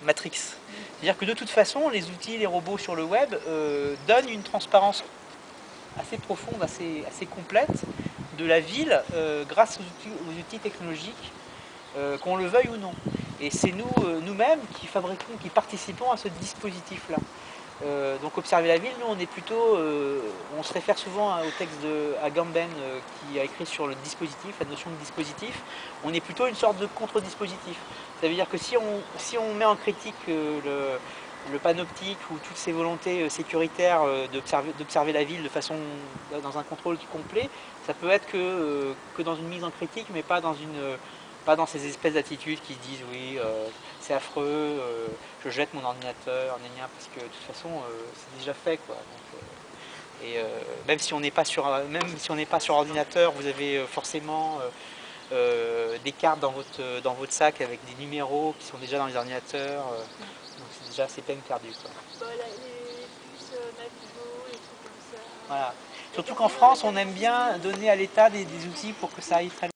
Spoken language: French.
Matrix. C'est-à-dire que de toute façon, les outils, les robots sur le web donnent une transparence assez profonde, assez complète de la ville grâce aux outils technologiques, qu'on le veuille ou non. Et c'est nous-mêmes qui fabriquons, qui participons à ce dispositif-là. Donc observer la ville, nous on est plutôt, on se réfère souvent au texte de Agamben qui a écrit sur le dispositif, la notion de dispositif. On est plutôt une sorte de contre-dispositif. Ça veut dire que si on met en critique le panoptique ou toutes ces volontés sécuritaires d'observer la ville de façon dans un contrôle complet, ça peut être que dans une mise en critique, mais pas dans ces espèces d'attitudes qui se disent oui, c'est affreux, je jette mon ordinateur, parce que de toute façon c'est déjà fait quoi. Donc, même si on n'est pas sur ordinateur, vous avez forcément des cartes dans votre sac avec des numéros qui sont déjà dans les ordinateurs. Donc c'est déjà assez peine perdue. Quoi. Voilà, les puces Navigo, les trucs comme ça. Voilà. Surtout qu'en France, on aime bien donner à l'État des outils pour que ça aille très loin.